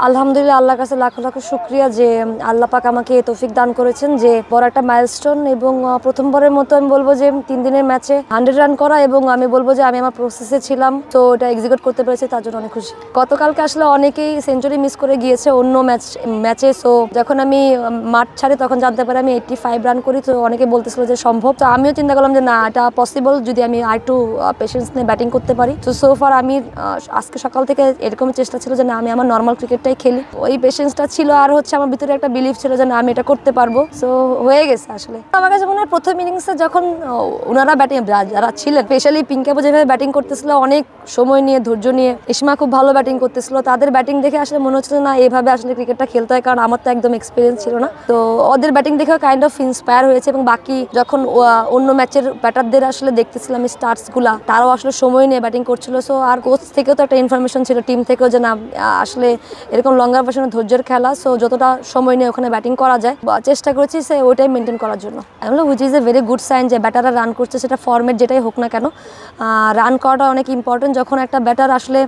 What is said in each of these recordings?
আলহামদুলিল্লাহ আল্লাহর কাছে লাখ লাখ শুকরিয়া যে আল্লাহ পাক আমাকে তৌফিক দান করেছেন যে বড় একটা মাইলস্টোন এবং প্রথমবারের মতো আমি বলবো যে 3 দিনের ম্যাচে 100 রান করা এবং আমি বলবো যে আমি আমার প্রসেসে ছিলাম, তো এটা এক্সিকিউট করতে পেরেছি, তার জন্য অনেক খুশি। গতকালকে আসলে অনেকেই সেঞ্চুরি মিস করে গিয়েছে অন্য ম্যাচে, সো যখন আমি মাঠ ছাড়ি তখন জানতে পারি আমি 85 রান করি, তো অনেকে বলতেছিল যে সম্ভব, তো আমিও চিন্তা করলাম যে না, এটা পসিবল যদি আমি আর একটু পেশেন্স নিয়ে ব্যাটিং করতে পারি। তো সো ফার আমি আজকে সকাল থেকে এরকম চেষ্টা ছিল যে না, আমি আমার নর্মাল ক্রিকেটটাই খেলি, ওই পেশেন্সটা ছিল আর হচ্ছে আমার ভিতরে একটা বিলিভ ছিল যে না, আমি এটা করতে পারবো। সো হয়ে গেছে। আসলে আমার কাছে মনে হয় প্রথম ইনিংসে যখন ওনারা ব্যাটিং যারা ছিলেন, স্পেশালি পিঙ্ক আপু যেভাবে ব্যাটিং করতেছিল, অনেক সময় নিয়ে ধৈর্য নিয়ে, ইসমা খুব ভালো ব্যাটিং করতেছিল, তাদের ব্যাটিং দেখে আসলে মনে হচ্ছিল না এইভাবে আসলে ক্রিকেটটা খেলতে হয়, কারণ আমার তো একদম এক্সপিরিয়েন্স ছিল না। তো ওদের ব্যাটিং দেখেও কাইন্ড অফ ইন্সপায়ার হয়েছে এবং বাকি যখন অন্য ম্যাচের ব্যাটারদের আসলে দেখতেছিলাম স্টার্টসগুলা, তারাও আসলে সময় নিয়ে ব্যাটিং করছিল। সো আর কোচ থেকেও তো একটা ইনফরমেশন ছিল, টিম থেকেও, যে না আসলে এরকম লঙ্গার ভার্সনের ধৈর্যের খেলা, সো যতটা সময় নিয়ে ওখানে ব্যাটিং করা যায় চেষ্টা করেছি সে ওইটাই মেনটেন করার জন্য। এগুলো which is a very good sign যে ব্যাটাররা রান করছে, সেটা ফর্মেট যেটাই হোক না কেন, রান করাটা অনেক ইম্পর্টেন্ট। যখন একটা ব্যাটার আসলে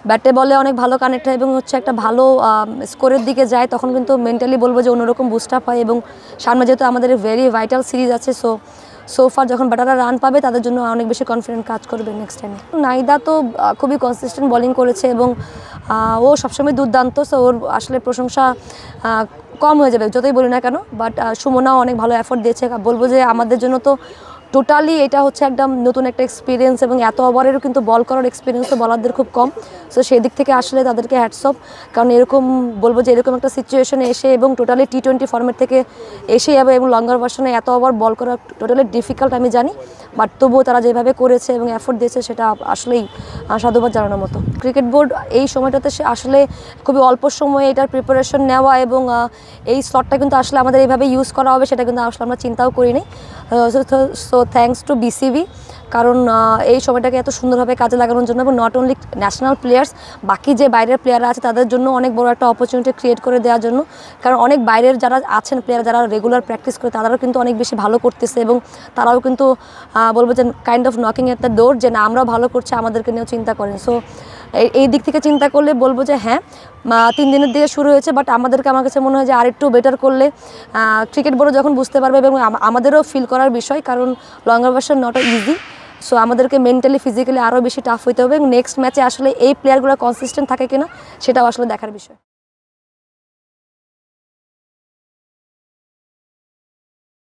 ব্যাটে বলে অনেক ভালো কানেক্ট হয় এবং হচ্ছে একটা ভালো স্কোরের দিকে যায়, তখন কিন্তু মেন্টালি বলবো যে অন্যরকম বুস্ট আপ হয় এবং সামনে যেহেতু আমাদের ভেরি ভাইটাল সিরিজ আছে, সোফার যখন ব্যাটাররা রান পাবে তাদের জন্য অনেক বেশি কনফিডেন্ট কাজ করবে নেক্সট টাইমে। নাইদা তো খুবই কনসিস্টেন্ট বোলিং করেছে এবং ও সবসময় দুর্দান্ত, সো ওর আসলে প্রশংসা কম হয়ে যাবে যতই বলি না কেন। বাট সুমনাও অনেক ভালো এফোর্ট দিয়েছে। বলবো যে আমাদের জন্য তো টোটালি এটা হচ্ছে একদম নতুন একটা এক্সপিরিয়েন্স এবং এত ওভারেরও কিন্তু বল করার এক্সপিরিয়েন্স তো বলারদের খুব কম। সো সেই দিক থেকে আসলে তাদেরকে হ্যাটস অফ, কারণ এরকম বলবো যে এরকম একটা সিচুয়েশনে এসে এবং টোটালি T20 ফর্মেট থেকে এসে যাবে এবং লঙ্গার ভার্সনে এত ওভার বল করা টোটালি ডিফিকাল্ট আমি জানি, বাট তবুও তারা যেভাবে করেছে এবং এফোর্ট দিয়েছে সেটা আসলেই সাধুবাদ জানানোর মতো। ক্রিকেট বোর্ড এই সময়টাতে সে আসলে খুবই অল্প সময়ে এটার প্রিপারেশন নেওয়া এবং এই স্লটটা কিন্তু আসলে আমাদের এইভাবে ইউজ করা হবে সেটা কিন্তু আসলে আমরা চিন্তাও করিনি। সো থ্যাঙ্কস টু বিসিবি, কারণ এই সময়টাকে এত সুন্দরভাবে কাজে লাগানোর জন্য এবং নট অনলি ন্যাশনাল প্লেয়ার্স, বাকি যে বাইরের প্লেয়াররা আছে তাদের জন্য অনেক বড় একটা অপরচুনিটি ক্রিয়েট করে দেওয়ার জন্য। কারণ অনেক বাইরের যারা আছেন প্লেয়ার, যারা রেগুলার প্র্যাকটিস করে, তারাও কিন্তু অনেক বেশি ভালো করতেছে এবং তারাও কিন্তু বলবো যে kind of knocking at the door, যে না আমরাও ভালো করছি, আমাদেরকে নিয়েও চিন্তা করেন। সো এই দিক থেকে চিন্তা করলে বলবো যে হ্যাঁ, 3 দিনের দিকে শুরু হয়েছে, বাট আমার কাছে মনে হয় যে আরেকটু বেটার করলে ক্রিকেট বোর্ডও যখন বুঝতে পারবে এবং আমাদেরও ফিল করার বিষয়, কারণ লঙ্গার ভার্সন নট ইজি। সো আমাদেরকে মেন্টালি ফিজিক্যালি আরও বেশি টাফ হইতে হবে এবং নেক্সট ম্যাচে আসলে এই প্লেয়ারগুলো কনসিস্টেন্ট থাকে কিনা সেটাও আসলে দেখার বিষয়।